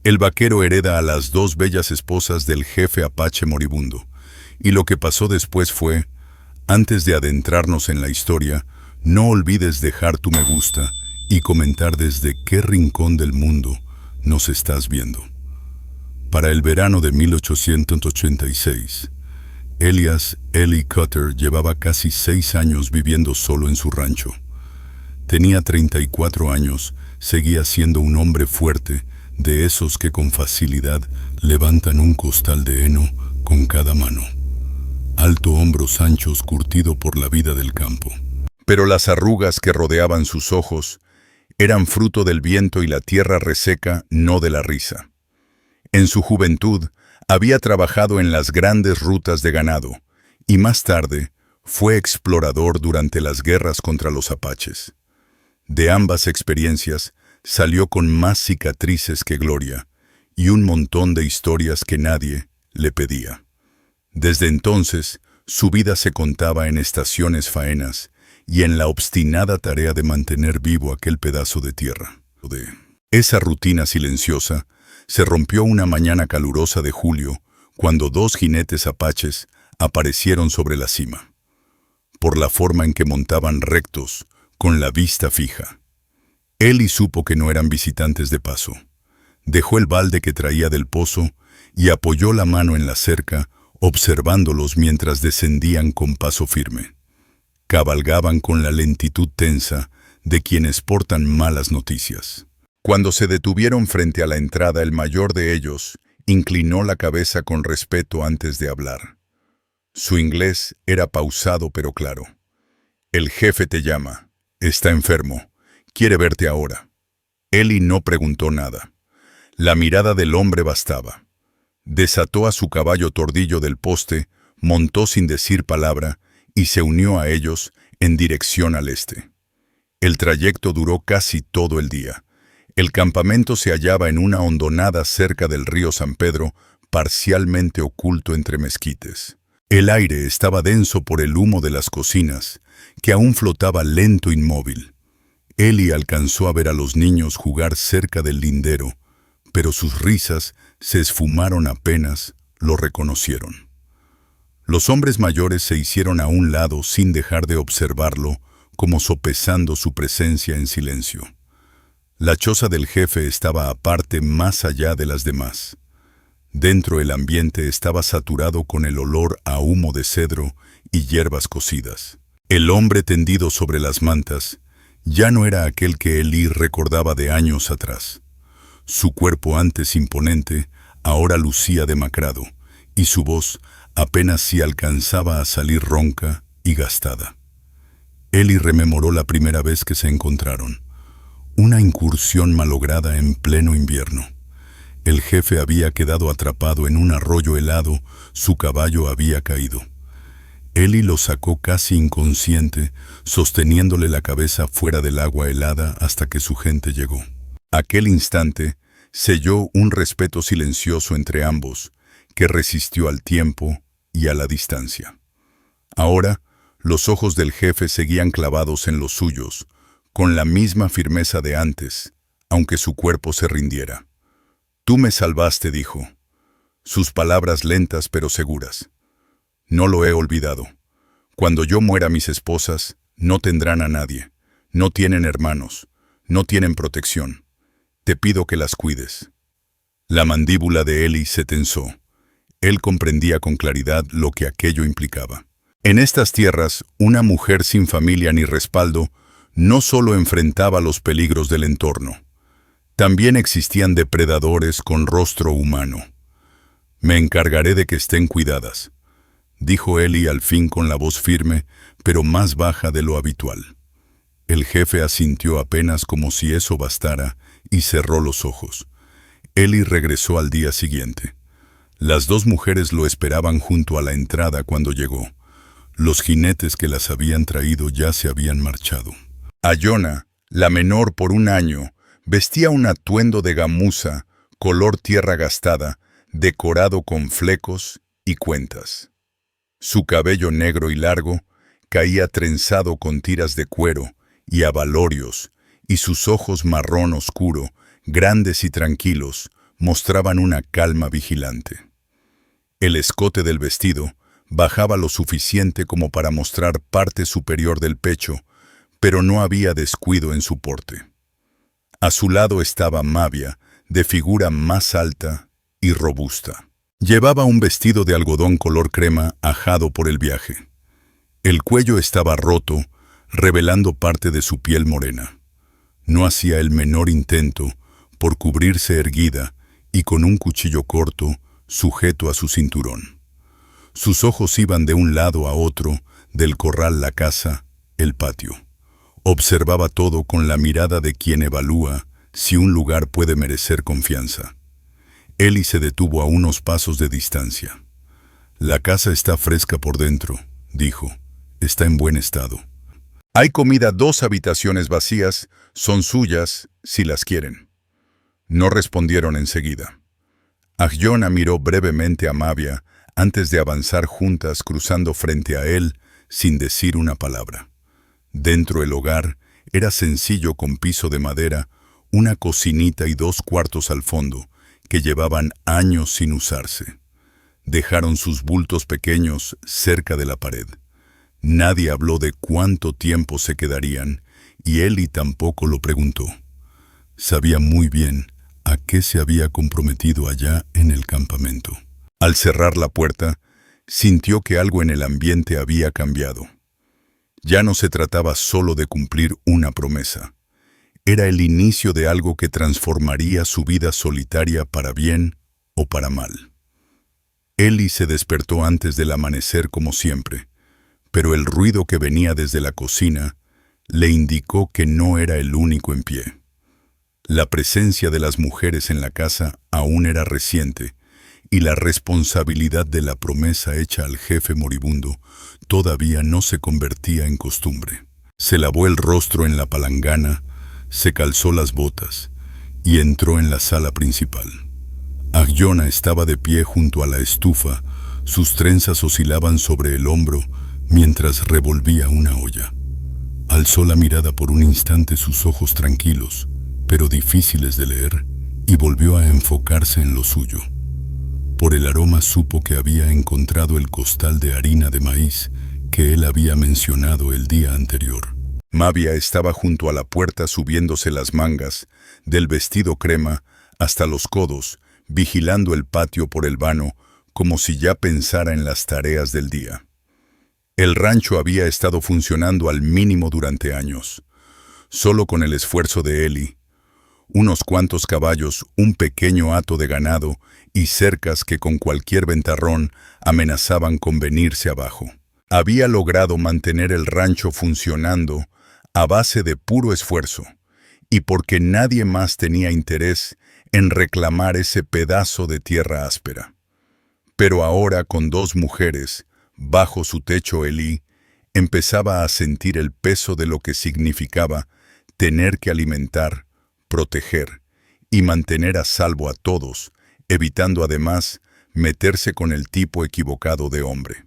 El vaquero hereda a las dos bellas esposas del jefe apache moribundo, y lo que pasó después fue, antes de adentrarnos en la historia, no olvides dejar tu me gusta y comentar desde qué rincón del mundo nos estás viendo. Para el verano de 1886, Elias Eli Cutter llevaba casi 6 años viviendo solo en su rancho. Tenía 34 años, seguía siendo un hombre fuerte, de esos que con facilidad levantan un costal de heno con cada mano. Alto, hombros anchos, curtido por la vida del campo. Pero las arrugas que rodeaban sus ojos eran fruto del viento y la tierra reseca, no de la risa. En su juventud había trabajado en las grandes rutas de ganado y más tarde fue explorador durante las guerras contra los apaches. De ambas experiencias salió con más cicatrices que gloria y un montón de historias que nadie le pedía. Desde entonces, su vida se contaba en estaciones faenas y en la obstinada tarea de mantener vivo aquel pedazo de tierra. Esa rutina silenciosa se rompió una mañana calurosa de julio, cuando 2 jinetes apaches aparecieron sobre la cima. Por la forma en que montaban rectos, con la vista fija. Eli supo que no eran visitantes de paso. Dejó el balde que traía del pozo y apoyó la mano en la cerca, observándolos mientras descendían con paso firme. Cabalgaban con la lentitud tensa de quienes portan malas noticias. Cuando se detuvieron frente a la entrada, el mayor de ellos inclinó la cabeza con respeto antes de hablar. Su inglés era pausado pero claro. «El jefe te llama. Está enfermo. Quiere verte ahora». Eli no preguntó nada. La mirada del hombre bastaba. Desató a su caballo tordillo del poste, montó sin decir palabra y se unió a ellos en dirección al este. El trayecto duró casi todo el día. El campamento se hallaba en una hondonada cerca del río San Pedro, parcialmente oculto entre mezquites. El aire estaba denso por el humo de las cocinas, que aún flotaba lento inmóvil. Eli alcanzó a ver a los niños jugar cerca del lindero, pero sus risas se esfumaron apenas lo reconocieron. Los hombres mayores se hicieron a un lado sin dejar de observarlo, como sopesando su presencia en silencio. La choza del jefe estaba aparte, más allá de las demás. Dentro el ambiente estaba saturado con el olor a humo de cedro y hierbas cocidas. El hombre tendido sobre las mantas ya no era aquel que Eli recordaba de años atrás. Su cuerpo antes imponente ahora lucía demacrado, y su voz apenas si alcanzaba a salir ronca y gastada. Eli rememoró la primera vez que se encontraron. Una incursión malograda en pleno invierno. El jefe había quedado atrapado en un arroyo helado, su caballo había caído. Eli lo sacó casi inconsciente, sosteniéndole la cabeza fuera del agua helada hasta que su gente llegó. Aquel instante selló un respeto silencioso entre ambos, que resistió al tiempo y a la distancia. Ahora, los ojos del jefe seguían clavados en los suyos, con la misma firmeza de antes, aunque su cuerpo se rindiera. «Tú me salvaste», dijo. Sus palabras lentas pero seguras. «No lo he olvidado. Cuando yo muera, mis esposas no tendrán a nadie. No tienen hermanos. No tienen protección. Te pido que las cuides». La mandíbula de Eli se tensó. Él comprendía con claridad lo que aquello implicaba. En estas tierras, una mujer sin familia ni respaldo no solo enfrentaba los peligros del entorno. También existían depredadores con rostro humano. «Me encargaré de que estén cuidadas», dijo Eli al fin con la voz firme, pero más baja de lo habitual. El jefe asintió apenas como si eso bastara y cerró los ojos. Eli regresó al día siguiente. Las 2 mujeres lo esperaban junto a la entrada cuando llegó. Los jinetes que las habían traído ya se habían marchado. Ayona, la menor por 1 año, vestía un atuendo de gamuza, color tierra gastada, decorado con flecos y cuentas. Su cabello negro y largo caía trenzado con tiras de cuero y abalorios, y sus ojos marrón oscuro, grandes y tranquilos, mostraban una calma vigilante. El escote del vestido bajaba lo suficiente como para mostrar parte superior del pecho, pero no había descuido en su porte. A su lado estaba Mavia, de figura más alta y robusta. Llevaba un vestido de algodón color crema ajado por el viaje. El cuello estaba roto, revelando parte de su piel morena. No hacía el menor intento por cubrirse erguida y con un cuchillo corto sujeto a su cinturón. Sus ojos iban de un lado a otro, del corral la casa, el patio. Observaba todo con la mirada de quien evalúa si un lugar puede merecer confianza. Eli se detuvo a unos pasos de distancia. «La casa está fresca por dentro», dijo. «Está en buen estado. Hay comida, 2 habitaciones vacías, son suyas si las quieren». No respondieron enseguida. Agyona miró brevemente a Mavia antes de avanzar juntas cruzando frente a él sin decir una palabra. Dentro el hogar era sencillo con piso de madera, una cocinita y 2 cuartos al fondo, que llevaban años sin usarse. Dejaron sus bultos pequeños cerca de la pared. Nadie habló de cuánto tiempo se quedarían, y Eli tampoco lo preguntó. Sabía muy bien a qué se había comprometido allá en el campamento. Al cerrar la puerta, sintió que algo en el ambiente había cambiado. Ya no se trataba solo de cumplir una promesa. Era el inicio de algo que transformaría su vida solitaria para bien o para mal. Eli se despertó antes del amanecer como siempre, pero el ruido que venía desde la cocina le indicó que no era el único en pie. La presencia de las mujeres en la casa aún era reciente, y la responsabilidad de la promesa hecha al jefe moribundo todavía no se convertía en costumbre. Se lavó el rostro en la palangana, se calzó las botas y entró en la sala principal. Agyona estaba de pie junto a la estufa, sus trenzas oscilaban sobre el hombro mientras revolvía una olla. Alzó la mirada por un instante, sus ojos tranquilos, pero difíciles de leer, y volvió a enfocarse en lo suyo. Por el aroma supo que había encontrado el costal de harina de maíz que él había mencionado el día anterior. Mavia estaba junto a la puerta subiéndose las mangas, del vestido crema hasta los codos, vigilando el patio por el vano, como si ya pensara en las tareas del día. El rancho había estado funcionando al mínimo durante años. Solo con el esfuerzo de Eli, unos cuantos caballos, un pequeño hato de ganado y cercas que con cualquier ventarrón amenazaban con venirse abajo. Había logrado mantener el rancho funcionando a base de puro esfuerzo, y porque nadie más tenía interés en reclamar ese pedazo de tierra áspera. Pero ahora, con 2 mujeres, bajo su techo, Eli empezaba a sentir el peso de lo que significaba tener que alimentar, proteger y mantener a salvo a todos, evitando además meterse con el tipo equivocado de hombre.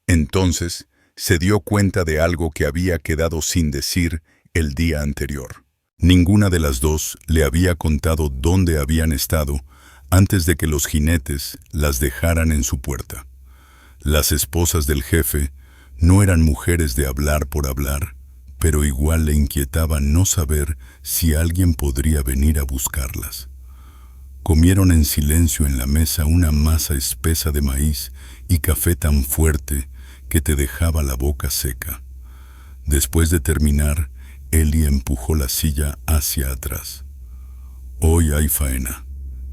Entonces se dio cuenta de algo que había quedado sin decir el día anterior. Ninguna de las 2 le había contado dónde habían estado antes de que los jinetes las dejaran en su puerta. Las esposas del jefe no eran mujeres de hablar por hablar, pero igual le inquietaba no saber si alguien podría venir a buscarlas. Comieron en silencio en la mesa una masa espesa de maíz y café tan fuerte que te dejaba la boca seca. Después de terminar, Eli empujó la silla hacia atrás. «Hoy hay faena»,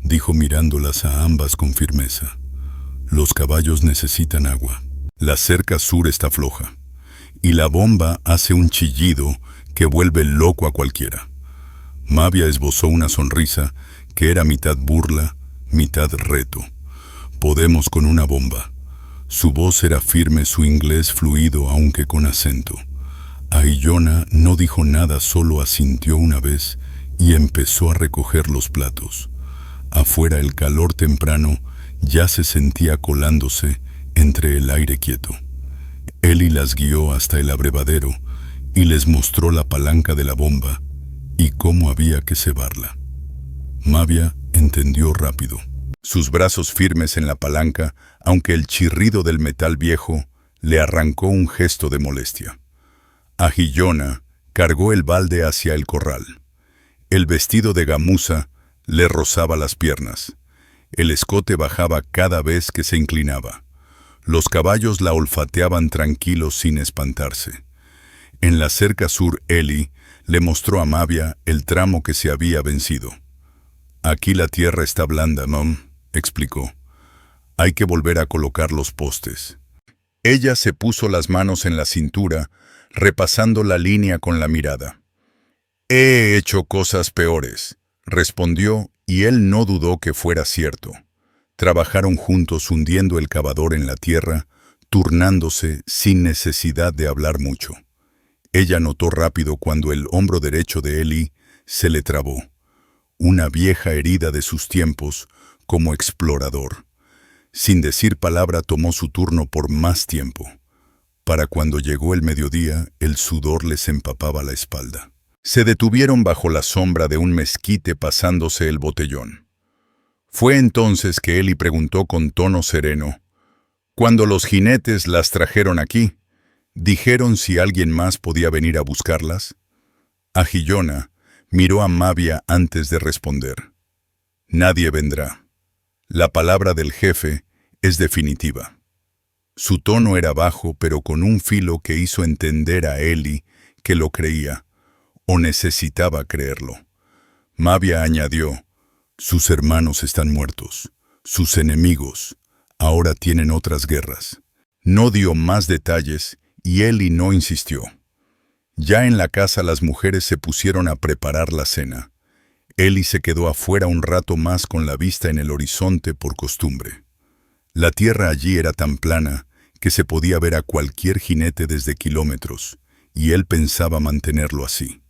dijo mirándolas a ambas con firmeza. «Los caballos necesitan agua. La cerca sur está floja, y la bomba hace un chillido que vuelve loco a cualquiera». Mavia esbozó una sonrisa que era mitad burla, mitad reto. «Podemos con una bomba». Su voz era firme, su inglés fluido aunque con acento. Agyona no dijo nada, solo asintió una vez y empezó a recoger los platos. Afuera el calor temprano ya se sentía colándose entre el aire quieto. Eli las guió hasta el abrevadero y les mostró la palanca de la bomba y cómo había que cebarla. Mavia entendió rápido. Sus brazos firmes en la palanca, aunque el chirrido del metal viejo le arrancó un gesto de molestia. Agillona cargó el balde hacia el corral. El vestido de gamuza le rozaba las piernas. El escote bajaba cada vez que se inclinaba. Los caballos la olfateaban tranquilos sin espantarse. En la cerca sur, Eli le mostró a Mavia el tramo que se había vencido. «Aquí la tierra está blanda, Mom», explicó. «Hay que volver a colocar los postes». Ella se puso las manos en la cintura, repasando la línea con la mirada. «He hecho cosas peores», respondió, y él no dudó que fuera cierto. Trabajaron juntos hundiendo el cavador en la tierra, turnándose sin necesidad de hablar mucho. Ella notó rápido cuando el hombro derecho de Eli se le trabó. Una vieja herida de sus tiempos como explorador. Sin decir palabra tomó su turno por más tiempo. Para cuando llegó el mediodía, el sudor les empapaba la espalda. Se detuvieron bajo la sombra de un mezquite pasándose el botellón. Fue entonces que Eli preguntó con tono sereno: «Cuando los jinetes las trajeron aquí, ¿dijeron si alguien más podía venir a buscarlas?» Agillona miró a Mavia antes de responder. «Nadie vendrá. La palabra del jefe es definitiva». Su tono era bajo, pero con un filo que hizo entender a Eli que lo creía, o necesitaba creerlo. Mavia añadió: «Sus hermanos están muertos. Sus enemigos ahora tienen otras guerras». No dio más detalles y Eli no insistió. Ya en la casa las mujeres se pusieron a preparar la cena. Eli se quedó afuera un rato más con la vista en el horizonte por costumbre. La tierra allí era tan plana que se podía ver a cualquier jinete desde kilómetros, y él pensaba mantenerlo así.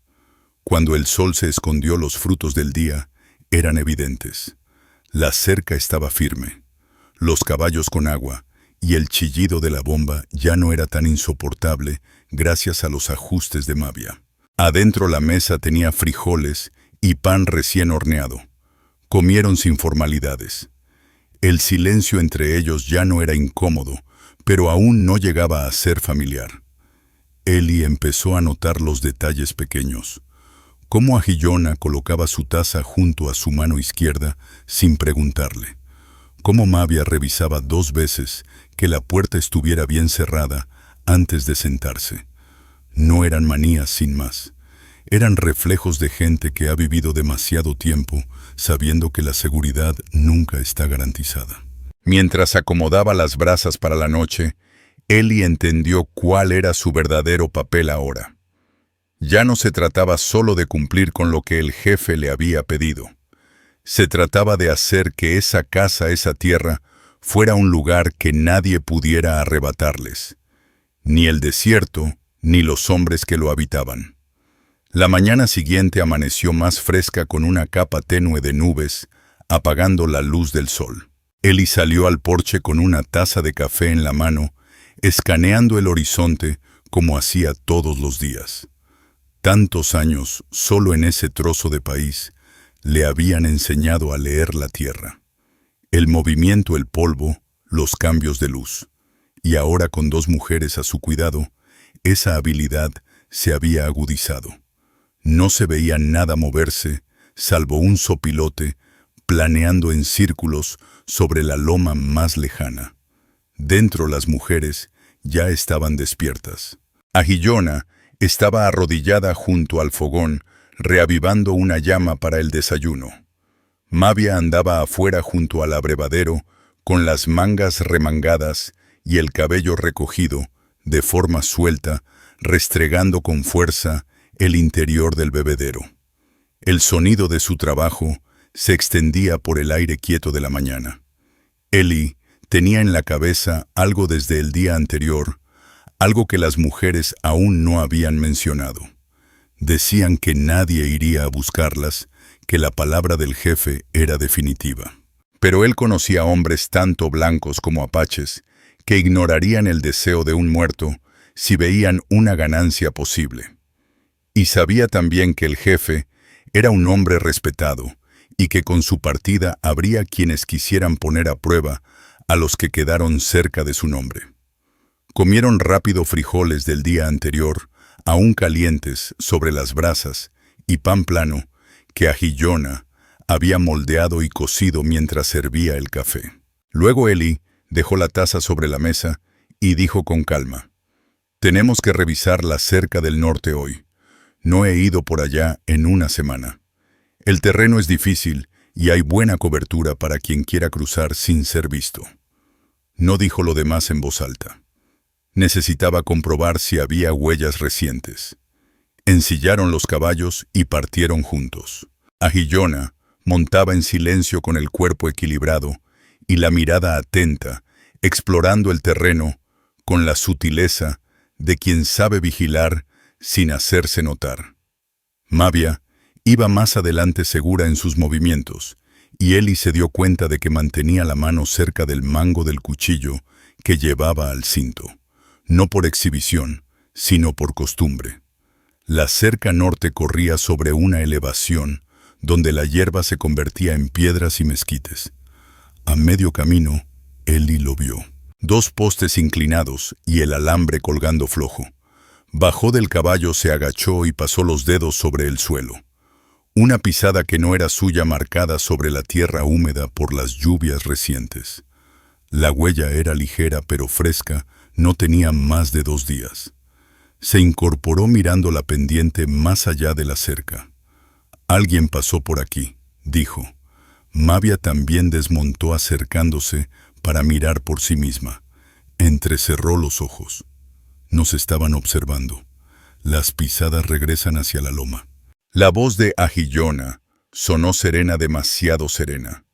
Cuando el sol se escondió, los frutos del día eran evidentes. La cerca estaba firme, los caballos con agua, y el chillido de la bomba ya no era tan insoportable gracias a los ajustes de Mavia. Adentro la mesa tenía frijoles y pan recién horneado. Comieron sin formalidades. El silencio entre ellos ya no era incómodo, pero aún no llegaba a ser familiar. Eli empezó a notar los detalles pequeños. Cómo Agillona colocaba su taza junto a su mano izquierda sin preguntarle. Cómo Mavia revisaba 2 veces que la puerta estuviera bien cerrada antes de sentarse. No eran manías sin más. Eran reflejos de gente que ha vivido demasiado tiempo sabiendo que la seguridad nunca está garantizada. Mientras acomodaba las brasas para la noche, Eli entendió cuál era su verdadero papel ahora. Ya no se trataba solo de cumplir con lo que el jefe le había pedido. Se trataba de hacer que esa casa, esa tierra, fuera un lugar que nadie pudiera arrebatarles. Ni el desierto, ni los hombres que lo habitaban. La mañana siguiente amaneció más fresca con una capa tenue de nubes, apagando la luz del sol. Eli salió al porche con una taza de café en la mano, escaneando el horizonte como hacía todos los días. Tantos años, solo en ese trozo de país, le habían enseñado a leer la tierra. El movimiento, el polvo, los cambios de luz. Y ahora con 2 mujeres a su cuidado, esa habilidad se había agudizado. No se veía nada moverse, salvo un sopilote, planeando en círculos sobre la loma más lejana. Dentro las mujeres ya estaban despiertas. Agillona estaba arrodillada junto al fogón, reavivando una llama para el desayuno. Mavia andaba afuera junto al abrevadero, con las mangas remangadas y el cabello recogido, de forma suelta, restregando con fuerza el interior del bebedero. El sonido de su trabajo se extendía por el aire quieto de la mañana. Eli tenía en la cabeza algo desde el día anterior, algo que las mujeres aún no habían mencionado. Decían que nadie iría a buscarlas, que la palabra del jefe era definitiva. Pero él conocía hombres tanto blancos como apaches que ignorarían el deseo de un muerto si veían una ganancia posible. Y sabía también que el jefe era un hombre respetado y que con su partida habría quienes quisieran poner a prueba a los que quedaron cerca de su nombre. Comieron rápido frijoles del día anterior, aún calientes sobre las brasas, y pan plano, que Agiyona había moldeado y cocido mientras servía el café. Luego Eli dejó la taza sobre la mesa y dijo con calma: «Tenemos que revisar la cerca del norte hoy. No he ido por allá en una semana. El terreno es difícil y hay buena cobertura para quien quiera cruzar sin ser visto». No dijo lo demás en voz alta. Necesitaba comprobar si había huellas recientes. Ensillaron los caballos y partieron juntos. Agiyona montaba en silencio con el cuerpo equilibrado y la mirada atenta, explorando el terreno con la sutileza de quien sabe vigilar sin hacerse notar. Mavia iba más adelante segura en sus movimientos, y Eli se dio cuenta de que mantenía la mano cerca del mango del cuchillo que llevaba al cinto, no por exhibición, sino por costumbre. La cerca norte corría sobre una elevación donde la hierba se convertía en piedras y mezquites. A medio camino, Eli lo vio. 2 postes inclinados y el alambre colgando flojo. Bajó del caballo, se agachó y pasó los dedos sobre el suelo. Una pisada que no era suya marcada sobre la tierra húmeda por las lluvias recientes. La huella era ligera pero fresca, no tenía más de 2 días. Se incorporó mirando la pendiente más allá de la cerca. «Alguien pasó por aquí», dijo. Mavia también desmontó acercándose para mirar por sí misma. Entrecerró los ojos. Nos estaban observando. Las pisadas regresan hacia la loma. La voz de Agiyona sonó serena, demasiado serena.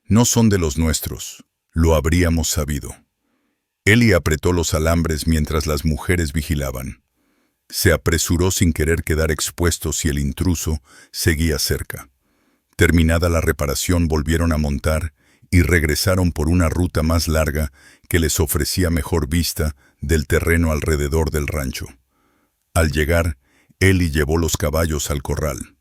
«No son de los nuestros. Lo habríamos sabido». Eli apretó los alambres mientras las mujeres vigilaban. Se apresuró sin querer quedar expuesto si el intruso seguía cerca. Terminada la reparación, volvieron a montar y regresaron por una ruta más larga que les ofrecía mejor vista del terreno alrededor del rancho. Al llegar, Eli llevó los caballos al corral.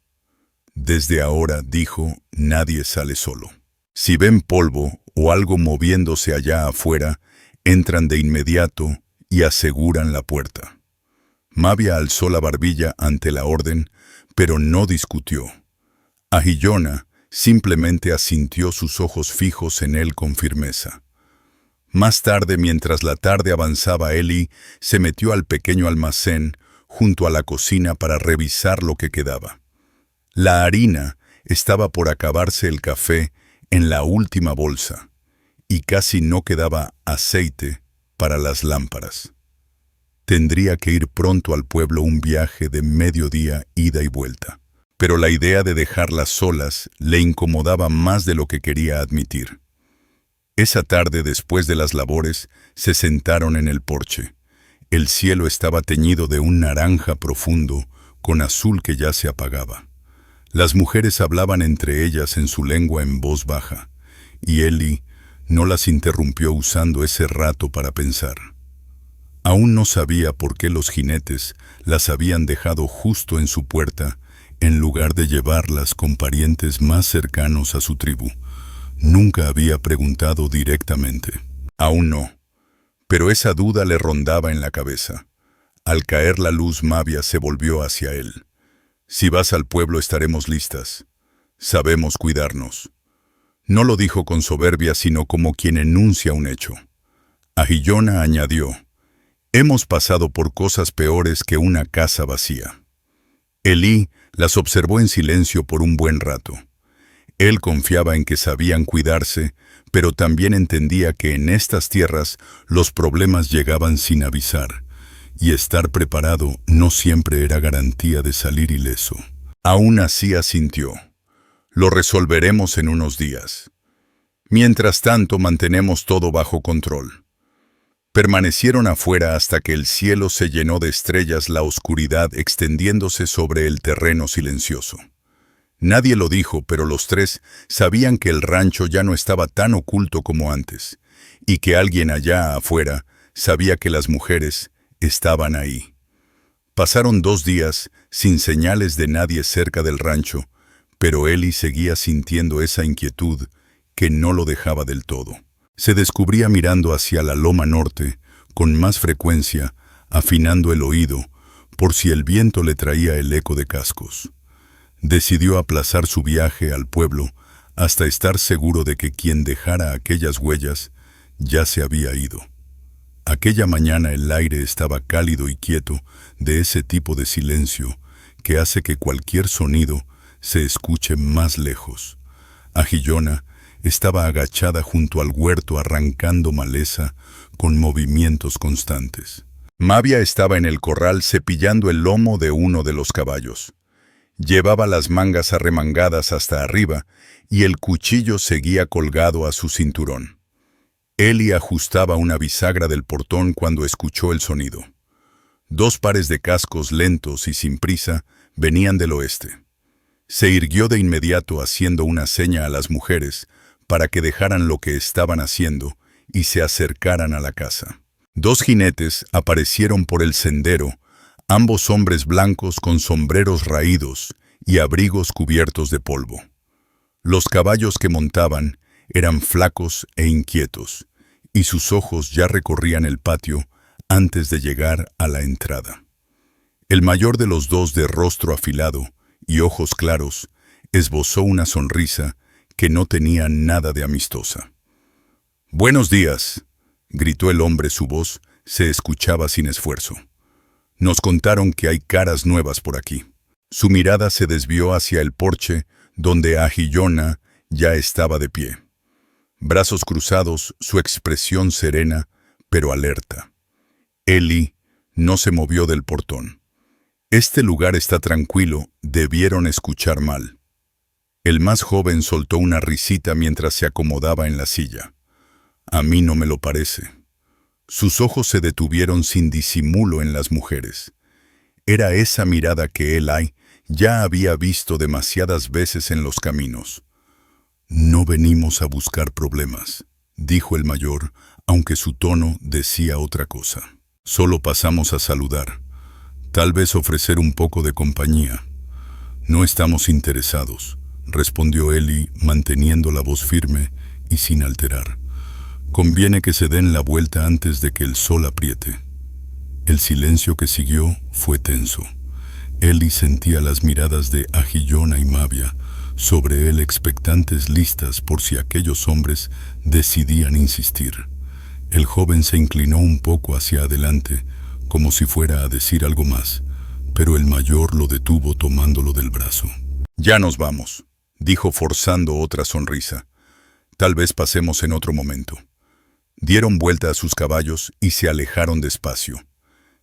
«Desde ahora», dijo, «nadie sale solo. Si ven polvo o algo moviéndose allá afuera, entran de inmediato y aseguran la puerta». Mavia alzó la barbilla ante la orden, pero no discutió. Agiyona simplemente asintió, sus ojos fijos en él con firmeza. Más tarde, mientras la tarde avanzaba, Eli se metió al pequeño almacén junto a la cocina para revisar lo que quedaba. La harina estaba por acabarse, el café en la última bolsa, y casi no quedaba aceite para las lámparas. Tendría que ir pronto al pueblo, un viaje de mediodía, ida y vuelta. Pero la idea de dejarlas solas le incomodaba más de lo que quería admitir. Esa tarde, después de las labores, se sentaron en el porche. El cielo estaba teñido de un naranja profundo, con azul que ya se apagaba. Las mujeres hablaban entre ellas en su lengua en voz baja, y Eli no las interrumpió, usando ese rato para pensar. Aún no sabía por qué los jinetes las habían dejado justo en su puerta, en lugar de llevarlas con parientes más cercanos a su tribu. Nunca había preguntado directamente. Aún no. Pero esa duda le rondaba en la cabeza. Al caer la luz, Mavia se volvió hacia él. «Si vas al pueblo, estaremos listas. Sabemos cuidarnos». No lo dijo con soberbia, sino como quien enuncia un hecho. Agiyona añadió: «Hemos pasado por cosas peores que una casa vacía». Eli las observó en silencio por un buen rato. Él confiaba en que sabían cuidarse, pero también entendía que en estas tierras los problemas llegaban sin avisar, y estar preparado no siempre era garantía de salir ileso. Aún así asintió. «Lo resolveremos en unos días. Mientras tanto, mantenemos todo bajo control». Permanecieron afuera hasta que el cielo se llenó de estrellas, la oscuridad extendiéndose sobre el terreno silencioso. Nadie lo dijo, pero los tres sabían que el rancho ya no estaba tan oculto como antes, y que alguien allá afuera sabía que las mujeres estaban ahí. Pasaron 2 días sin señales de nadie cerca del rancho, Pero Eli seguía sintiendo esa inquietud que no lo dejaba del todo. Se descubría mirando hacia la loma norte, con más frecuencia, afinando el oído, por si el viento le traía el eco de cascos. Decidió aplazar su viaje al pueblo hasta estar seguro de que quien dejara aquellas huellas ya se había ido. Aquella mañana el aire estaba cálido y quieto, de ese tipo de silencio que hace que cualquier sonido se escuche más lejos. Agillona estaba agachada junto al huerto arrancando maleza con movimientos constantes. Mavia estaba en el corral cepillando el lomo de uno de los caballos. Llevaba las mangas arremangadas hasta arriba y el cuchillo seguía colgado a su cinturón. Eli ajustaba una bisagra del portón cuando escuchó el sonido. 2 pares de cascos lentos y sin prisa venían del oeste. Se irguió de inmediato haciendo una seña a las mujeres para que dejaran lo que estaban haciendo y se acercaran a la casa. 2 jinetes aparecieron por el sendero, ambos hombres blancos con sombreros raídos y abrigos cubiertos de polvo. Los caballos que montaban eran flacos e inquietos, y sus ojos ya recorrían el patio antes de llegar a la entrada. El mayor de los 2, de rostro afilado y ojos claros, esbozó una sonrisa que no tenía nada de amistosa. «Buenos días», gritó el hombre, su voz se escuchaba sin esfuerzo. «Nos contaron que hay caras nuevas por aquí». Su mirada se desvió hacia el porche, donde Agillona ya estaba de pie. Brazos cruzados, su expresión serena, pero alerta. Eli no se movió del portón. «Este lugar está tranquilo, debieron escuchar mal». El más joven soltó una risita mientras se acomodaba en la silla. «A mí no me lo parece». Sus ojos se detuvieron sin disimulo en las mujeres. Era esa mirada que Eli ya había visto demasiadas veces en los caminos. «No venimos a buscar problemas», dijo el mayor, aunque su tono decía otra cosa. «Solo pasamos a saludar. Tal vez ofrecer un poco de compañía». «No estamos interesados», respondió Eli, manteniendo la voz firme y sin alterar. «Conviene que se den la vuelta antes de que el sol apriete». El silencio que siguió fue tenso. Eli sentía las miradas de Agillona y Mavia sobre él, expectantes, listas por si aquellos hombres decidían insistir. El joven se inclinó un poco hacia adelante, como si fuera a decir algo más, pero el mayor lo detuvo tomándolo del brazo. «Ya nos vamos», dijo forzando otra sonrisa. «Tal vez pasemos en otro momento». Dieron vuelta a sus caballos y se alejaron despacio.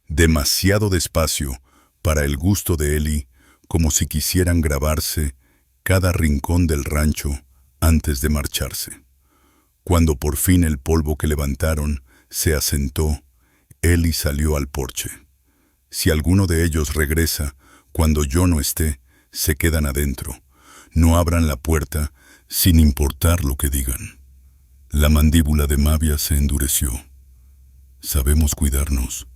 Demasiado despacio para el gusto de Eli, como si quisieran grabarse cada rincón del rancho antes de marcharse. Cuando por fin el polvo que levantaron se asentó, Eli salió al porche. «Si alguno de ellos regresa, cuando yo no esté, se quedan adentro. No abran la puerta sin importar lo que digan». La mandíbula de Mavia se endureció. «Sabemos cuidarnos».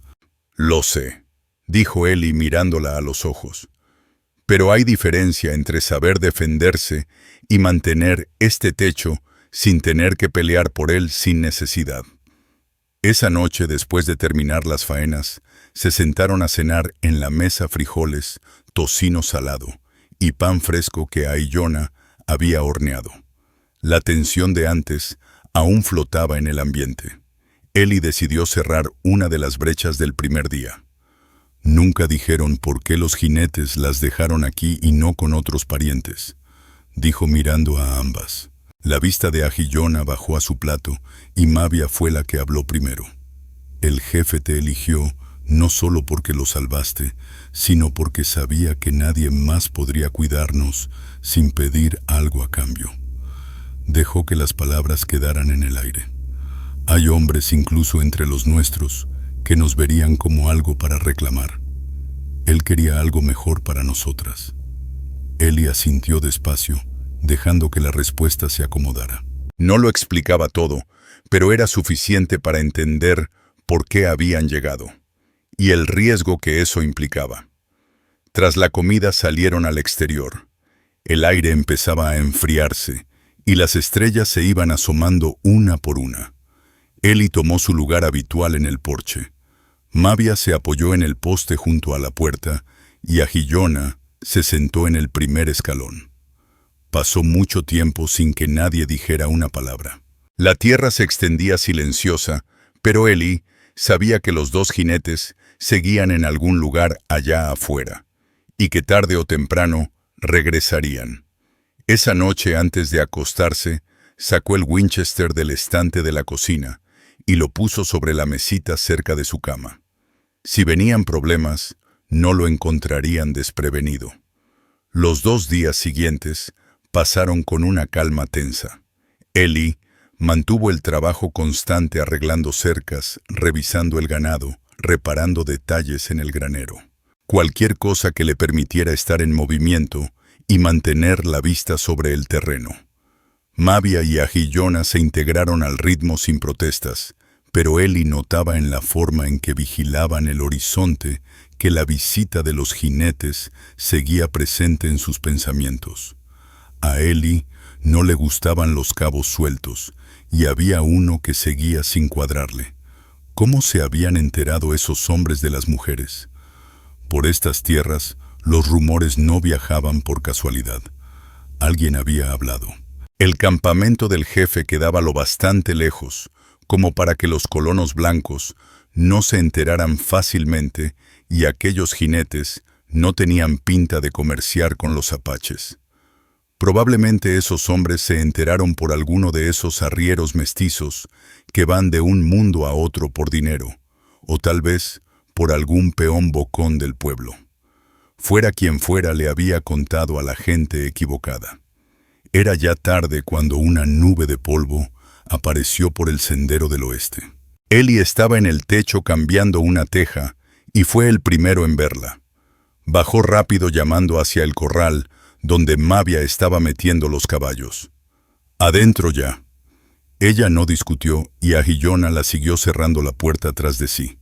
«Lo sé», dijo Eli mirándola a los ojos. «Pero hay diferencia entre saber defenderse y mantener este techo sin tener que pelear por él sin necesidad». Esa noche, después de terminar las faenas, se sentaron a cenar en la mesa frijoles, tocino salado y pan fresco que Agillona había horneado. La tensión de antes aún flotaba en el ambiente. Eli decidió cerrar una de las brechas del primer día. «Nunca dijeron por qué los jinetes las dejaron aquí y no con otros parientes», dijo mirando a ambas. La vista de Agillona bajó a su plato y Mavia fue la que habló primero. «El jefe te eligió no solo porque lo salvaste, sino porque sabía que nadie más podría cuidarnos sin pedir algo a cambio». Dejó que las palabras quedaran en el aire. «Hay hombres incluso entre los nuestros que nos verían como algo para reclamar. Él quería algo mejor para nosotras». Eli asintió despacio, dejando que la respuesta se acomodara. No lo explicaba todo, pero era suficiente para entender por qué habían llegado, y el riesgo que eso implicaba. Tras la comida salieron al exterior. El aire empezaba a enfriarse, y las estrellas se iban asomando una por una. Eli tomó su lugar habitual en el porche. Mavia se apoyó en el poste junto a la puerta, y Agillona se sentó en el primer escalón. Pasó mucho tiempo sin que nadie dijera una palabra. La tierra se extendía silenciosa, pero Eli sabía que los dos jinetes seguían en algún lugar allá afuera, y que tarde o temprano regresarían. Esa noche, antes de acostarse, sacó el Winchester del estante de la cocina y lo puso sobre la mesita cerca de su cama. Si venían problemas, no lo encontrarían desprevenido. Los 2 días siguientes pasaron con una calma tensa. Eli mantuvo el trabajo constante arreglando cercas, revisando el ganado, reparando detalles en el granero. Cualquier cosa que le permitiera estar en movimiento y mantener la vista sobre el terreno. Mavia y Agillona se integraron al ritmo sin protestas, pero Eli notaba en la forma en que vigilaban el horizonte que la visita de los jinetes seguía presente en sus pensamientos. A Eli no le gustaban los cabos sueltos, y había uno que seguía sin cuadrarle. ¿Cómo se habían enterado esos hombres de las mujeres? Por estas tierras, los rumores no viajaban por casualidad. Alguien había hablado. El campamento del jefe quedaba lo bastante lejos, como para que los colonos blancos no se enteraran fácilmente, y aquellos jinetes no tenían pinta de comerciar con los apaches. Probablemente esos hombres se enteraron por alguno de esos arrieros mestizos que van de un mundo a otro por dinero, o tal vez por algún peón bocón del pueblo. Fuera quien fuera, le había contado a la gente equivocada. Era ya tarde cuando una nube de polvo apareció por el sendero del oeste. Eli estaba en el techo cambiando una teja y fue el primero en verla. Bajó rápido llamando hacia el corral donde Mavia estaba metiendo los caballos. «Adentro ya». Ella no discutió y Agillona la siguió cerrando la puerta tras de sí.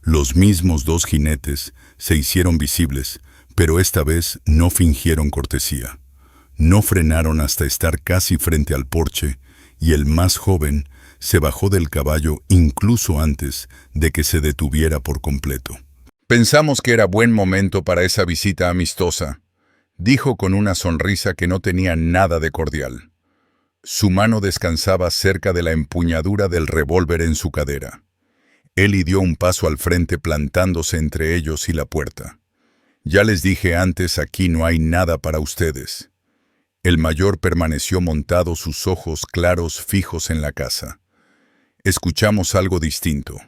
Los mismos 2 jinetes se hicieron visibles, pero esta vez no fingieron cortesía. No frenaron hasta estar casi frente al porche, y el más joven se bajó del caballo incluso antes de que se detuviera por completo. «Pensamos que era buen momento para esa visita amistosa», dijo con una sonrisa que no tenía nada de cordial. Su mano descansaba cerca de la empuñadura del revólver en su cadera. Eli dio un paso al frente plantándose entre ellos y la puerta. «Ya les dije antes, aquí no hay nada para ustedes». El mayor permaneció montado, sus ojos claros fijos en la casa. «Escuchamos algo distinto.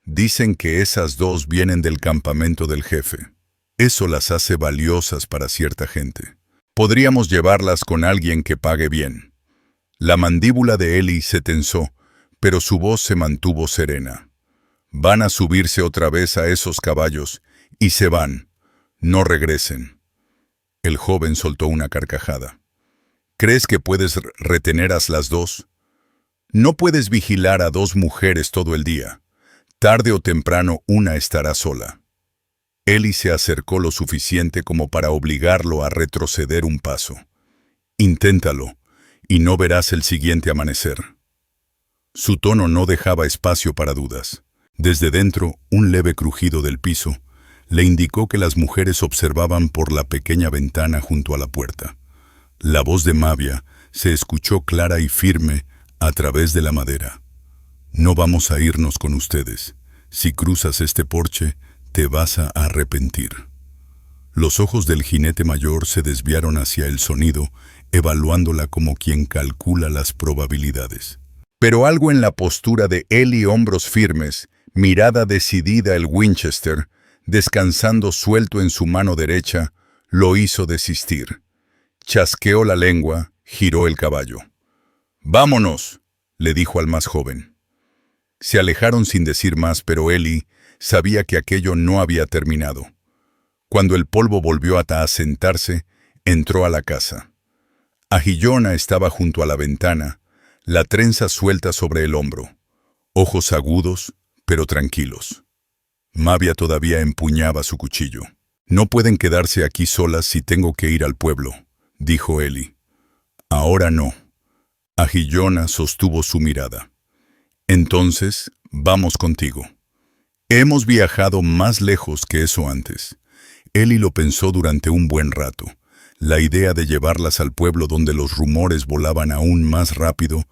Dicen que esas 2 vienen del campamento del jefe. Eso las hace valiosas para cierta gente. Podríamos llevarlas con alguien que pague bien». La mandíbula de Eli se tensó, pero su voz se mantuvo serena. «Van a subirse otra vez a esos caballos y se van. No regresen». El joven soltó una carcajada. «¿Crees que puedes retener a las 2? No puedes vigilar a 2 mujeres todo el día. Tarde o temprano una estará sola». Eli se acercó lo suficiente como para obligarlo a retroceder un paso. «Inténtalo, y no verás el siguiente amanecer». Su tono no dejaba espacio para dudas. Desde dentro, un leve crujido del piso le indicó que las mujeres observaban por la pequeña ventana junto a la puerta. La voz de Mavia se escuchó clara y firme a través de la madera. «No vamos a irnos con ustedes. Si cruzas este porche, te vas a arrepentir». Los ojos del jinete mayor se desviaron hacia el sonido, evaluándola como quien calcula las probabilidades. Pero algo en la postura de Eli, hombros firmes, mirada decidida, el Winchester, descansando suelto en su mano derecha, lo hizo desistir. Chasqueó la lengua, giró el caballo. «Vámonos», le dijo al más joven. Se alejaron sin decir más, pero Eli sabía que aquello no había terminado. Cuando el polvo volvió a sentarse, entró a la casa. Agillona estaba junto a la ventana, la trenza suelta sobre el hombro, ojos agudos, pero tranquilos. Mavia todavía empuñaba su cuchillo. «No pueden quedarse aquí solas si tengo que ir al pueblo», dijo Eli. Ahora no. Agillona sostuvo su mirada. Entonces, vamos contigo. Hemos viajado más lejos que eso antes. Eli lo pensó durante un buen rato. La idea de llevarlas al pueblo donde los rumores volaban aún más rápido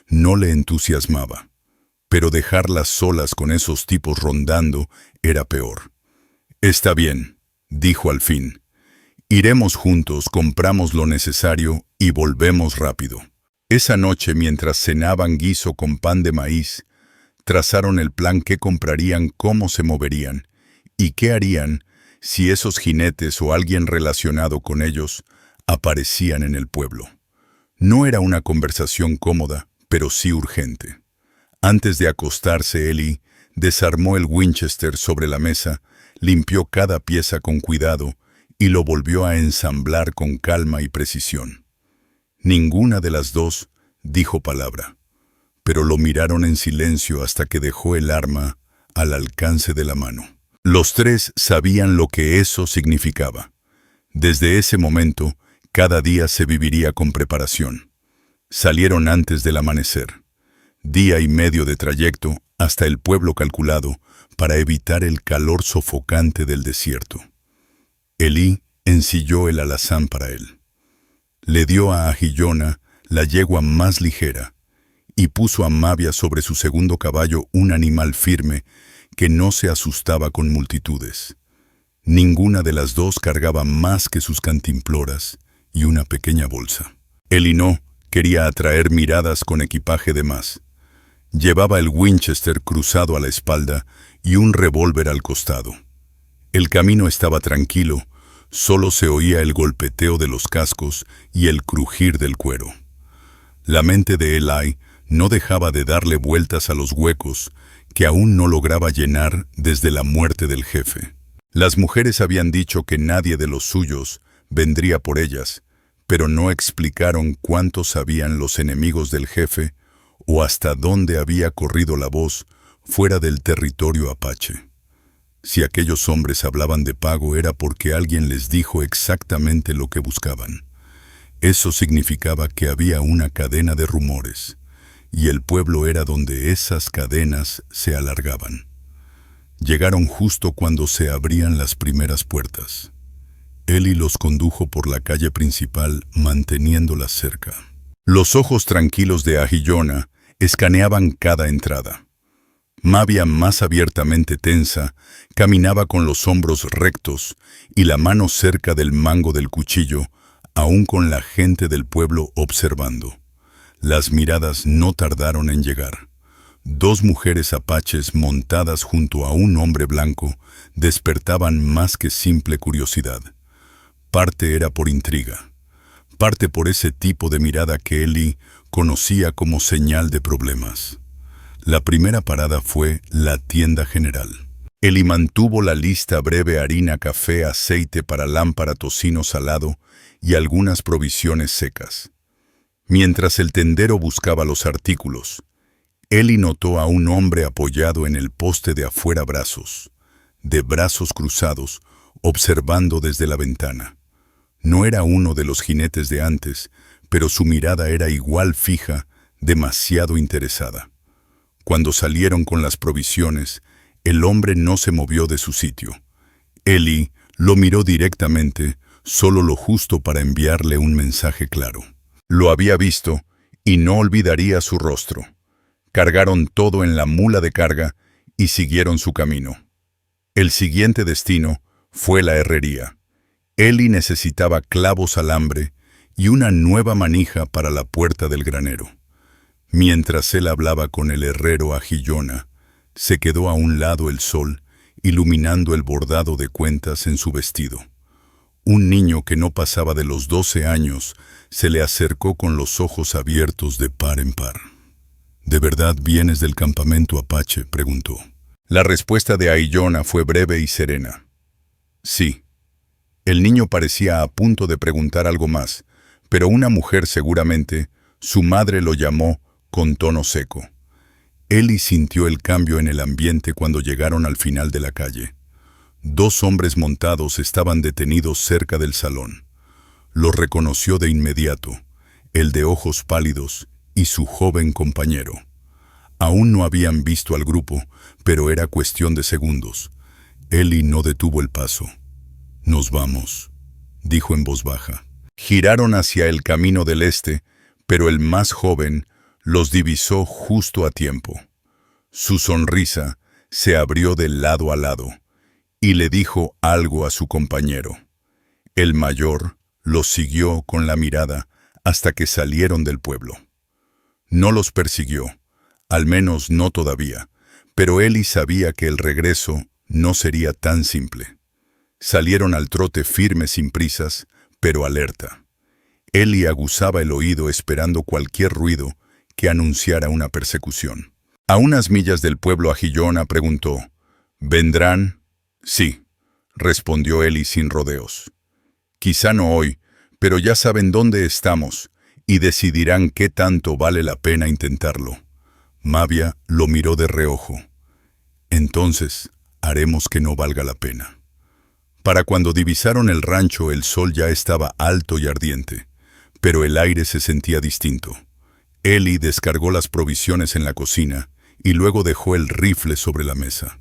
no le entusiasmaba. Pero dejarlas solas con esos tipos rondando era peor. Está bien, dijo al fin. Iremos juntos, compramos lo necesario y volvemos rápido. Esa noche, mientras cenaban guiso con pan de maíz, trazaron el plan: qué comprarían, cómo se moverían y qué harían si esos jinetes o alguien relacionado con ellos aparecían en el pueblo. No era una conversación cómoda, pero sí urgente. Antes de acostarse, Eli desarmó el Winchester sobre la mesa, limpió cada pieza con cuidado y lo volvió a ensamblar con calma y precisión. Ninguna de las dos dijo palabra, pero lo miraron en silencio hasta que dejó el arma al alcance de la mano. Los tres sabían lo que eso significaba. Desde ese momento, cada día se viviría con preparación. Salieron antes del amanecer. Día y medio de trayecto hasta el pueblo calculado para evitar el calor sofocante del desierto. Eli ensilló el alazán para él. Le dio a Agillona la yegua más ligera y puso a Mavia sobre su segundo caballo, un animal firme que no se asustaba con multitudes. Ninguna de las dos cargaba más que sus cantimploras y una pequeña bolsa. Eli no quería atraer miradas con equipaje de más. Llevaba el Winchester cruzado a la espalda y un revólver al costado. El camino estaba tranquilo, solo se oía el golpeteo de los cascos y el crujir del cuero. La mente de Eli no dejaba de darle vueltas a los huecos que aún no lograba llenar desde la muerte del jefe. Las mujeres habían dicho que nadie de los suyos vendría por ellas, pero no explicaron cuánto sabían los enemigos del jefe o hasta dónde había corrido la voz fuera del territorio apache. Si aquellos hombres hablaban de pago era porque alguien les dijo exactamente lo que buscaban. Eso significaba que había una cadena de rumores, y el pueblo era donde esas cadenas se alargaban. Llegaron justo cuando se abrían las primeras puertas. Eli los condujo por la calle principal, manteniéndolas cerca. Los ojos tranquilos de Agillona escaneaban cada entrada. Mavia, más abiertamente tensa, caminaba con los hombros rectos y la mano cerca del mango del cuchillo, aún con la gente del pueblo observando. Las miradas no tardaron en llegar. Dos mujeres apaches montadas junto a un hombre blanco despertaban más que simple curiosidad. Parte era por intriga, parte por ese tipo de mirada que Eli conocía como señal de problemas. La primera parada fue la tienda general. Eli mantuvo la lista breve: harina, café, aceite para lámpara, tocino salado y algunas provisiones secas. Mientras el tendero buscaba los artículos, Eli notó a un hombre apoyado en el poste de afuera, de brazos cruzados, observando desde la ventana. No era uno de los jinetes de antes, pero su mirada era igual fija, demasiado interesada. Cuando salieron con las provisiones, el hombre no se movió de su sitio. Eli lo miró directamente, solo lo justo para enviarle un mensaje claro. Lo había visto y no olvidaría su rostro. Cargaron todo en la mula de carga y siguieron su camino. El siguiente destino fue la herrería. Eli necesitaba clavos, alambre y una nueva manija para la puerta del granero. Mientras él hablaba con el herrero Agillona, se quedó a un lado el sol, iluminando el bordado de cuentas en su vestido. Un niño que no pasaba de los 12 años se le acercó con los ojos abiertos de par en par. ¿De verdad vienes del campamento apache?, preguntó. La respuesta de Agillona fue breve y serena. Sí. El niño parecía a punto de preguntar algo más, pero una mujer seguramente, su madre, lo llamó con tono seco. Eli sintió el cambio en el ambiente cuando llegaron al final de la calle. Dos hombres montados estaban detenidos cerca del salón. Lo reconoció de inmediato, el de ojos pálidos y su joven compañero. Aún no habían visto al grupo, pero era cuestión de segundos. Eli no detuvo el paso. «Nos vamos», dijo en voz baja. Giraron hacia el camino del este, pero el más joven los divisó justo a tiempo. Su sonrisa se abrió de lado a lado y le dijo algo a su compañero. El mayor los siguió con la mirada hasta que salieron del pueblo. No los persiguió, al menos no todavía, pero Eli sabía que el regreso no sería tan simple. Salieron al trote firme sin prisas, pero alerta. Eli aguzaba el oído esperando cualquier ruido que anunciara una persecución. A unas millas del pueblo Agillona preguntó, «¿Vendrán?» «Sí», respondió Eli sin rodeos. «Quizá no hoy, pero ya saben dónde estamos y decidirán qué tanto vale la pena intentarlo». Mavia lo miró de reojo. «Entonces, haremos que no valga la pena». Para cuando divisaron el rancho, el sol ya estaba alto y ardiente, pero el aire se sentía distinto. Eli descargó las provisiones en la cocina y luego dejó el rifle sobre la mesa.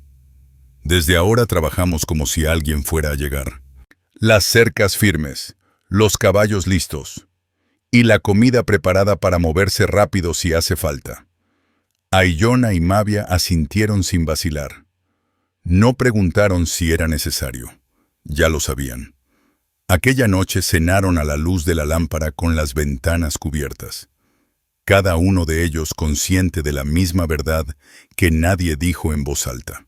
«Desde ahora trabajamos como si alguien fuera a llegar. Las cercas firmes, los caballos listos y la comida preparada para moverse rápido si hace falta». Ayllona y Mavia asintieron sin vacilar. No preguntaron si era necesario. Ya lo sabían. Aquella noche cenaron a la luz de la lámpara con las ventanas cubiertas. Cada uno de ellos consciente de la misma verdad que nadie dijo en voz alta.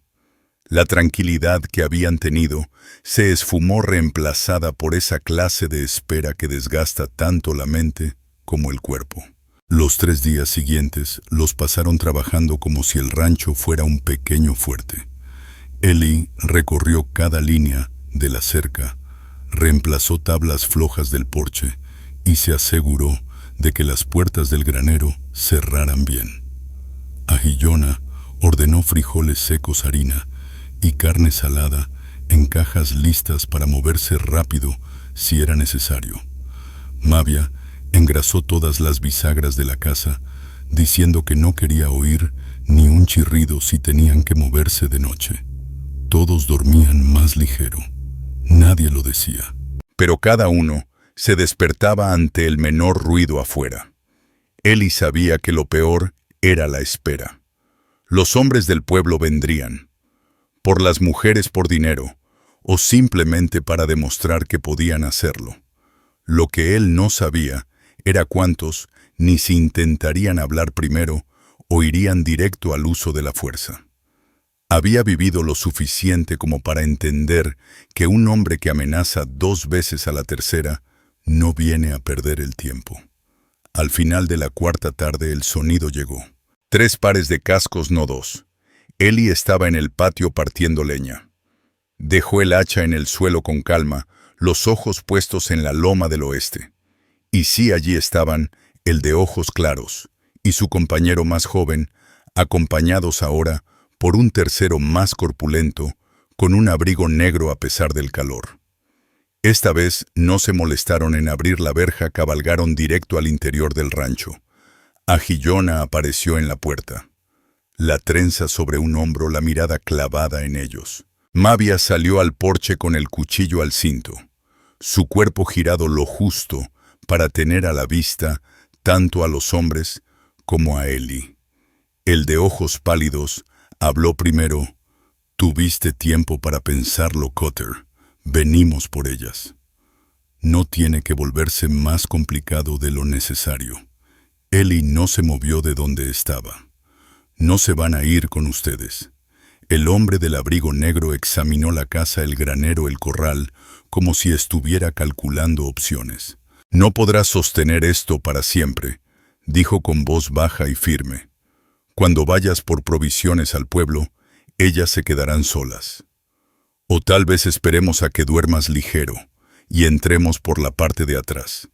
La tranquilidad que habían tenido se esfumó reemplazada por esa clase de espera que desgasta tanto la mente como el cuerpo. Los 3 días siguientes los pasaron trabajando como si el rancho fuera un pequeño fuerte. Eli recorrió cada línea de la cerca, reemplazó tablas flojas del porche y se aseguró de que las puertas del granero cerraran bien. Agillona ordenó frijoles secos, harina y carne salada en cajas listas para moverse rápido si era necesario. Mavia engrasó todas las bisagras de la casa, diciendo que no quería oír ni un chirrido si tenían que moverse de noche. Todos dormían más ligero. Nadie lo decía. Pero cada uno se despertaba ante el menor ruido afuera. Eli sabía que lo peor era la espera. Los hombres del pueblo vendrían, por las mujeres por dinero, o simplemente para demostrar que podían hacerlo. Lo que él no sabía era cuántos ni si intentarían hablar primero o irían directo al uso de la fuerza. Había vivido lo suficiente como para entender que un hombre que amenaza 2 veces a la tercera no viene a perder el tiempo. Al final de la 4ª tarde el sonido llegó. 3 pares de cascos, no 2. Eli estaba en el patio partiendo leña. Dejó el hacha en el suelo con calma, los ojos puestos en la loma del oeste. Y sí, allí estaban el de ojos claros y su compañero más joven, acompañados ahora por un tercero más corpulento, con un abrigo negro a pesar del calor. Esta vez no se molestaron en abrir la verja, cabalgaron directo al interior del rancho. Agillona apareció en la puerta. La trenza sobre un hombro, la mirada clavada en ellos. Mavia salió al porche con el cuchillo al cinto, su cuerpo girado lo justo para tener a la vista tanto a los hombres como a Eli. El de ojos pálidos habló primero. «Tuviste tiempo para pensarlo, Cotter. Venimos por ellas». No tiene que volverse más complicado de lo necesario. Eli no se movió de donde estaba. «No se van a ir con ustedes». El hombre del abrigo negro examinó la casa, el granero, el corral, como si estuviera calculando opciones. «No podrás sostener esto para siempre», dijo con voz baja y firme. «Cuando vayas por provisiones al pueblo, ellas se quedarán solas. O tal vez esperemos a que duermas ligero y entremos por la parte de atrás».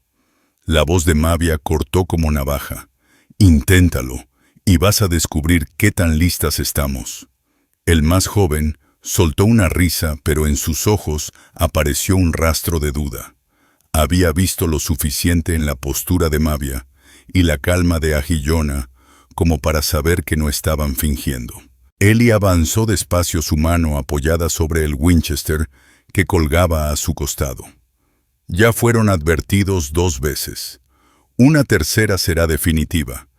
La voz de Mavia cortó como navaja. «Inténtalo, y vas a descubrir qué tan listas estamos». El más joven soltó una risa, pero en sus ojos apareció un rastro de duda. Había visto lo suficiente en la postura de Mavia y la calma de Ahiyona como para saber que no estaban fingiendo. Ellie avanzó despacio su mano apoyada sobre el Winchester que colgaba a su costado. Ya fueron advertidos 2 veces. Una tercera será definitiva,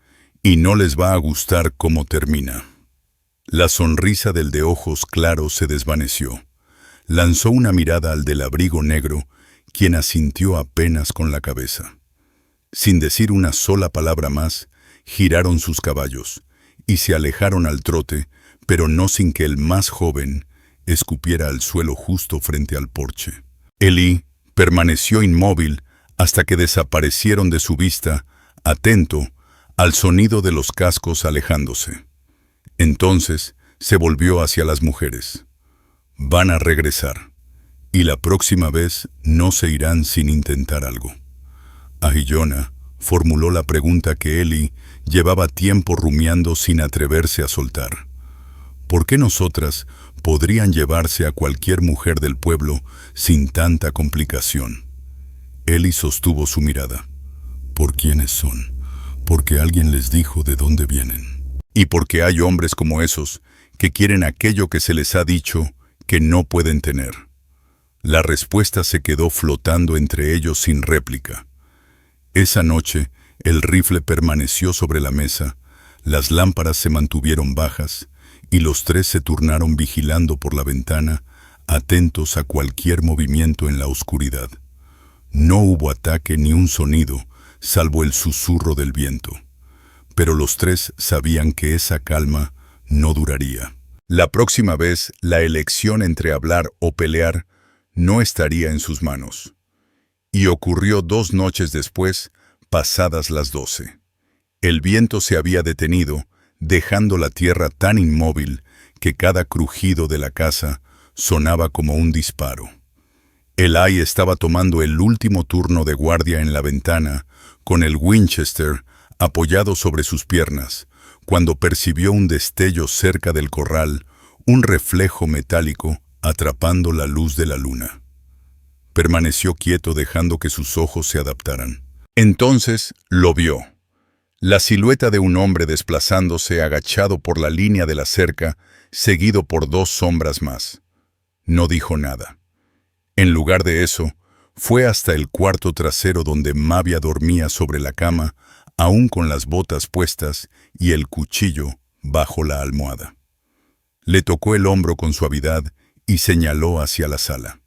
y no les va a gustar cómo termina. La sonrisa del de ojos claros se desvaneció. Lanzó una mirada al del abrigo negro, quien asintió apenas con la cabeza. Sin decir una sola palabra más, giraron sus caballos y se alejaron al trote, pero no sin que el más joven escupiera al suelo justo frente al porche. Ellie permaneció inmóvil hasta que desaparecieron de su vista, atento al sonido de los cascos alejándose. Entonces se volvió hacia las mujeres. Van a regresar, y la próxima vez no se irán sin intentar algo. Ahiyona formuló la pregunta que Ellie llevaba tiempo rumiando sin atreverse a soltar. ¿Por qué nosotras podrían llevarse a cualquier mujer del pueblo sin tanta complicación? Ellie sostuvo su mirada. ¿Por quiénes son? Porque alguien les dijo de dónde vienen. Y porque hay hombres como esos que quieren aquello que se les ha dicho que no pueden tener. La respuesta se quedó flotando entre ellos sin réplica. Esa noche, el rifle permaneció sobre la mesa, las lámparas se mantuvieron bajas, y los 3 se turnaron vigilando por la ventana, atentos a cualquier movimiento en la oscuridad. No hubo ataque ni un sonido, salvo el susurro del viento. Pero los 3 sabían que esa calma no duraría. La próxima vez, la elección entre hablar o pelear no estaría en sus manos. Y ocurrió 2 noches después, pasadas las 12. El viento se había detenido, dejando la tierra tan inmóvil que cada crujido de la casa sonaba como un disparo. Eli estaba tomando el último turno de guardia en la ventana, con el Winchester apoyado sobre sus piernas, cuando percibió un destello cerca del corral, un reflejo metálico atrapando la luz de la luna. Permaneció quieto dejando que sus ojos se adaptaran. Entonces lo vio. La silueta de un hombre desplazándose agachado por la línea de la cerca, seguido por 2 sombras más. No dijo nada. En lugar de eso, fue hasta el cuarto trasero donde Mavia dormía sobre la cama, aún con las botas puestas y el cuchillo bajo la almohada. Le tocó el hombro con suavidad y señaló hacia la sala.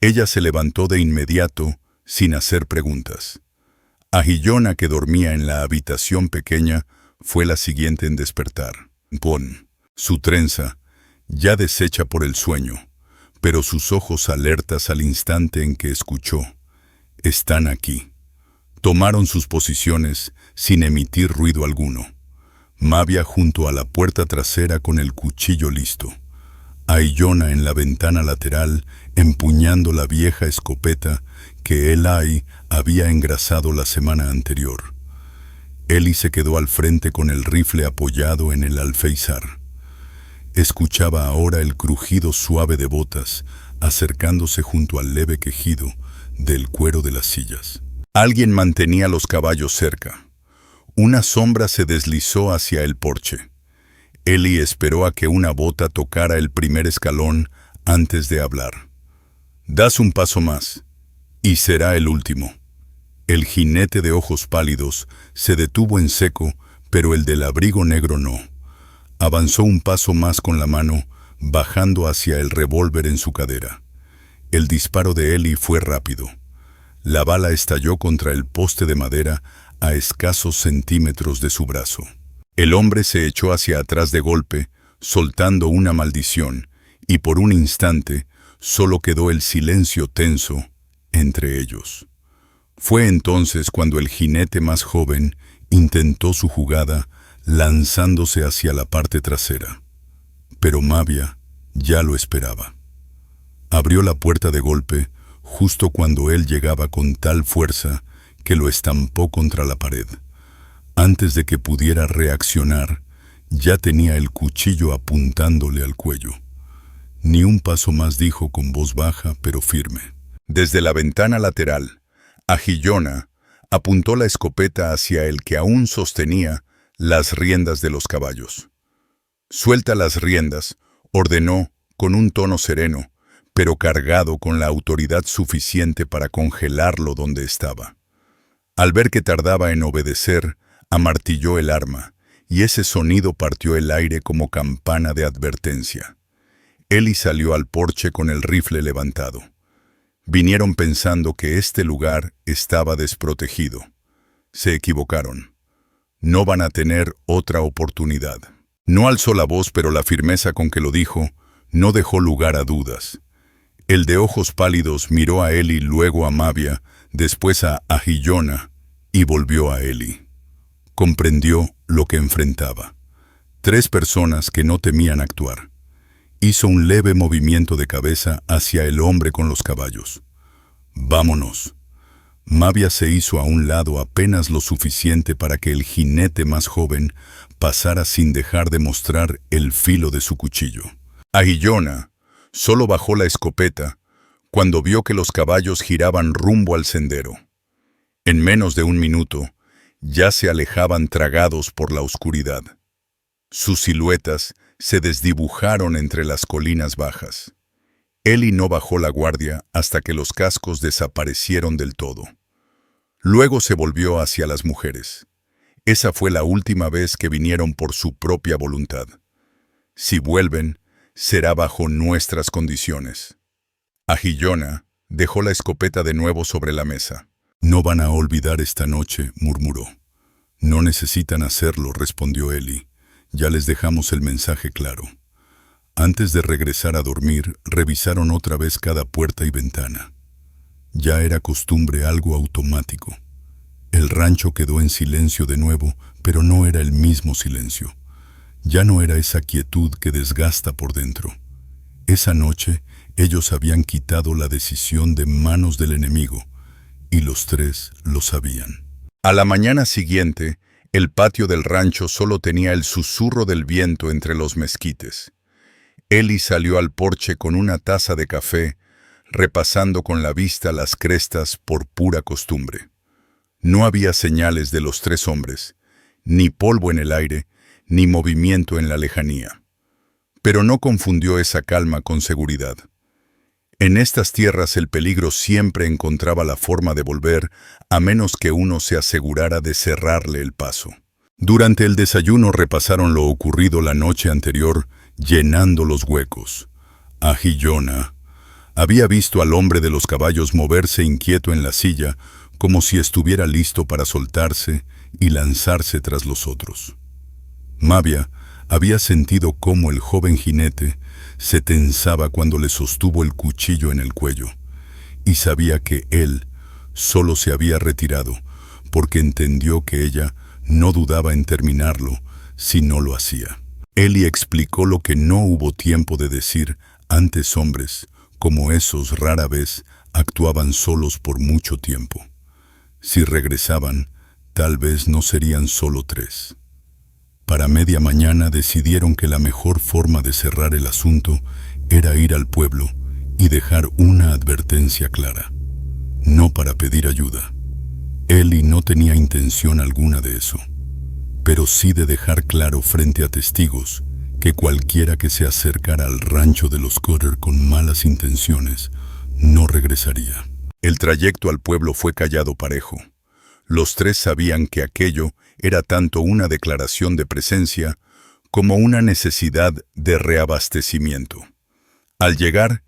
Ella se levantó de inmediato, sin hacer preguntas. Ahiyona, que dormía en la habitación pequeña, fue la siguiente en despertar. Su trenza, ya deshecha por el sueño, pero sus ojos alertas al instante en que escuchó. Están aquí. Tomaron sus posiciones sin emitir ruido alguno. Mavia junto a la puerta trasera con el cuchillo listo. Ahiyona en la ventana lateral empuñando la vieja escopeta que Eli había engrasado la semana anterior. Ellie se quedó al frente con el rifle apoyado en el alféizar. Escuchaba ahora el crujido suave de botas acercándose junto al leve quejido del cuero de las sillas. Alguien mantenía los caballos cerca. Una sombra se deslizó hacia el porche. Ellie esperó a que una bota tocara el primer escalón antes de hablar. Das un paso más, y será el último. El jinete de ojos pálidos se detuvo en seco, pero el del abrigo negro no. Avanzó un paso más con la mano, bajando hacia el revólver en su cadera. El disparo de Ellie fue rápido. La bala estalló contra el poste de madera a escasos centímetros de su brazo. El hombre se echó hacia atrás de golpe, soltando una maldición, y por un instante solo quedó el silencio tenso entre ellos. Fue entonces cuando el jinete más joven intentó su jugada, lanzándose hacia la parte trasera. Pero Mavia ya lo esperaba. Abrió la puerta de golpe, justo cuando él llegaba con tal fuerza que lo estampó contra la pared. Antes de que pudiera reaccionar, ya tenía el cuchillo apuntándole al cuello. Ni un paso más, dijo con voz baja pero firme. Desde la ventana lateral, Agillona apuntó la escopeta hacia el que aún sostenía las riendas de los caballos. «Suelta las riendas», ordenó con un tono sereno, pero cargado con la autoridad suficiente para congelarlo donde estaba. Al ver que tardaba en obedecer, amartilló el arma, y ese sonido partió el aire como campana de advertencia. Eli salió al porche con el rifle levantado. Vinieron pensando que este lugar estaba desprotegido. Se equivocaron. No van a tener otra oportunidad. No alzó la voz, pero la firmeza con que lo dijo no dejó lugar a dudas. El de ojos pálidos miró a Eli, luego a Mavia, después a Agillona, y volvió a Eli. Comprendió lo que enfrentaba. 3 personas que no temían actuar. Hizo un leve movimiento de cabeza hacia el hombre con los caballos. «Vámonos». Mavia se hizo a un lado apenas lo suficiente para que el jinete más joven pasara sin dejar de mostrar el filo de su cuchillo. Agillona solo bajó la escopeta cuando vio que los caballos giraban rumbo al sendero. En menos de un minuto, ya se alejaban tragados por la oscuridad. Sus siluetas se desdibujaron entre las colinas bajas. Eli no bajó la guardia hasta que los cascos desaparecieron del todo. Luego se volvió hacia las mujeres. Esa fue la última vez que vinieron por su propia voluntad. Si vuelven, será bajo nuestras condiciones. Agillona dejó la escopeta de nuevo sobre la mesa. «No van a olvidar esta noche», murmuró. «No necesitan hacerlo», respondió Eli. «Ya les dejamos el mensaje claro». Antes de regresar a dormir, revisaron otra vez cada puerta y ventana. Ya era costumbre, algo automático. El rancho quedó en silencio de nuevo, pero no era el mismo silencio. Ya no era esa quietud que desgasta por dentro. Esa noche, ellos habían quitado la decisión de manos del enemigo, y los 3 lo sabían. A la mañana siguiente, el patio del rancho solo tenía el susurro del viento entre los mezquites. Eli salió al porche con una taza de café, repasando con la vista las crestas por pura costumbre. No había señales de los 3 hombres, ni polvo en el aire, ni movimiento en la lejanía. Pero no confundió esa calma con seguridad. En estas tierras el peligro siempre encontraba la forma de volver, a menos que uno se asegurara de cerrarle el paso. Durante el desayuno repasaron lo ocurrido la noche anterior, llenando los huecos. Agillona había visto al hombre de los caballos moverse inquieto en la silla, como si estuviera listo para soltarse y lanzarse tras los otros. Mavia había sentido cómo el joven jinete se tensaba cuando le sostuvo el cuchillo en el cuello, y sabía que él solo se había retirado porque entendió que ella no dudaba en terminarlo si no lo hacía. Eli explicó lo que no hubo tiempo de decir antes. Hombres como esos rara vez actuaban solos por mucho tiempo. Si regresaban, tal vez no serían solo 3. Para media mañana decidieron que la mejor forma de cerrar el asunto era ir al pueblo y dejar una advertencia clara. No para pedir ayuda. Eli no tenía intención alguna de eso, pero sí de dejar claro frente a testigos que cualquiera que se acercara al rancho de los Cotter con malas intenciones no regresaría. El trayecto al pueblo fue callado parejo. Los 3 sabían que aquello era tanto una declaración de presencia como una necesidad de reabastecimiento. Al llegar,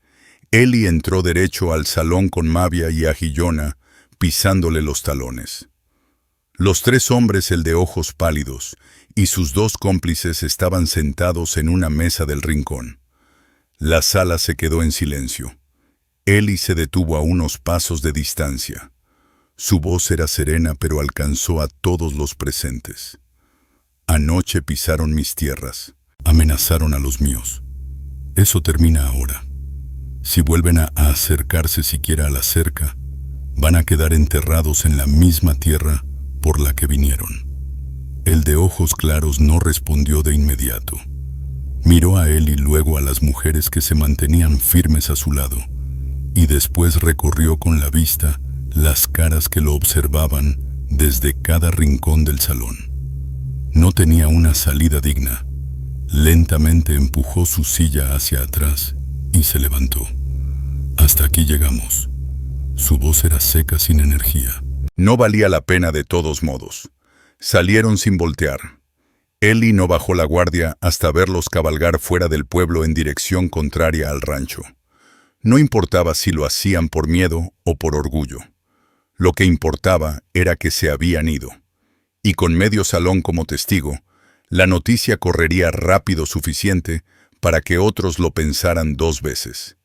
Eli entró derecho al salón con Mavia y Agillona, pisándole los talones. Los 3 hombres, el de ojos pálidos, y sus 2 cómplices estaban sentados en una mesa del rincón. La sala se quedó en silencio. Eli se detuvo a unos pasos de distancia. Su voz era serena, pero alcanzó a todos los presentes. «Anoche pisaron mis tierras, amenazaron a los míos. Eso termina ahora. Si vuelven a acercarse siquiera a la cerca, van a quedar enterrados en la misma tierra por la que vinieron». El de ojos claros no respondió de inmediato. Miró a él y luego a las mujeres que se mantenían firmes a su lado, y después recorrió con la vista las caras que lo observaban desde cada rincón del salón. No tenía una salida digna. Lentamente empujó su silla hacia atrás y se levantó. Hasta aquí llegamos. Su voz era seca, sin energía. No valía la pena de todos modos. Salieron sin voltear. Eli no bajó la guardia hasta verlos cabalgar fuera del pueblo en dirección contraria al rancho. No importaba si lo hacían por miedo o por orgullo. Lo que importaba era que se habían ido. Y con medio salón como testigo, la noticia correría rápido suficiente para que otros lo pensaran 2 veces.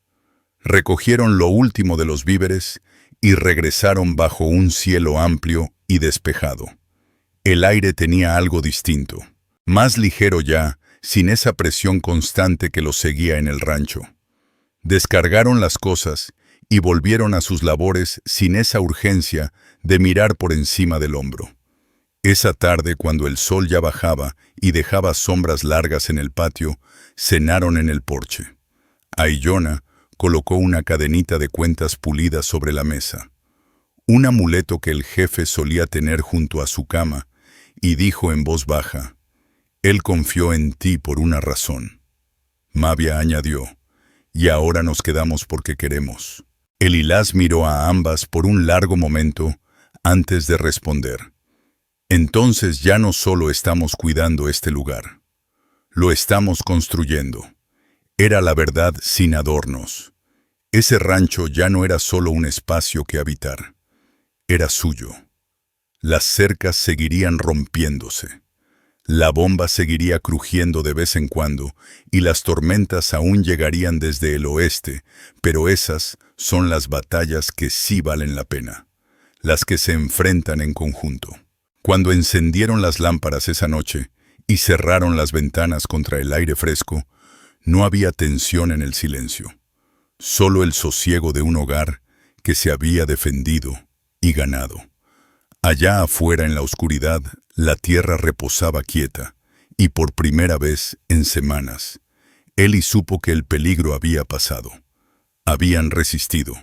Recogieron lo último de los víveres y regresaron bajo un cielo amplio y despejado. El aire tenía algo distinto, más ligero ya, sin esa presión constante que los seguía en el rancho. Descargaron las cosas y volvieron a sus labores sin esa urgencia de mirar por encima del hombro. Esa tarde, cuando el sol ya bajaba y dejaba sombras largas en el patio, cenaron en el porche. Aillona colocó una cadenita de cuentas pulida sobre la mesa, un amuleto que el jefe solía tener junto a su cama, y dijo en voz baja: «Él confió en ti por una razón». Mavia añadió: «Y ahora nos quedamos porque queremos». Elilaz miró a ambas por un largo momento antes de responder: «Entonces ya no solo estamos cuidando este lugar, lo estamos construyendo». Era la verdad sin adornos. Ese rancho ya no era solo un espacio que habitar, era suyo. Las cercas seguirían rompiéndose. La bomba seguiría crujiendo de vez en cuando y las tormentas aún llegarían desde el oeste, pero esas son las batallas que sí valen la pena, las que se enfrentan en conjunto. Cuando encendieron las lámparas esa noche y cerraron las ventanas contra el aire fresco, no había tensión en el silencio, solo el sosiego de un hogar que se había defendido y ganado. Allá afuera en la oscuridad, la tierra reposaba quieta, y por primera vez en semanas, Eli supo que el peligro había pasado. Habían resistido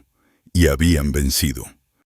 y habían vencido.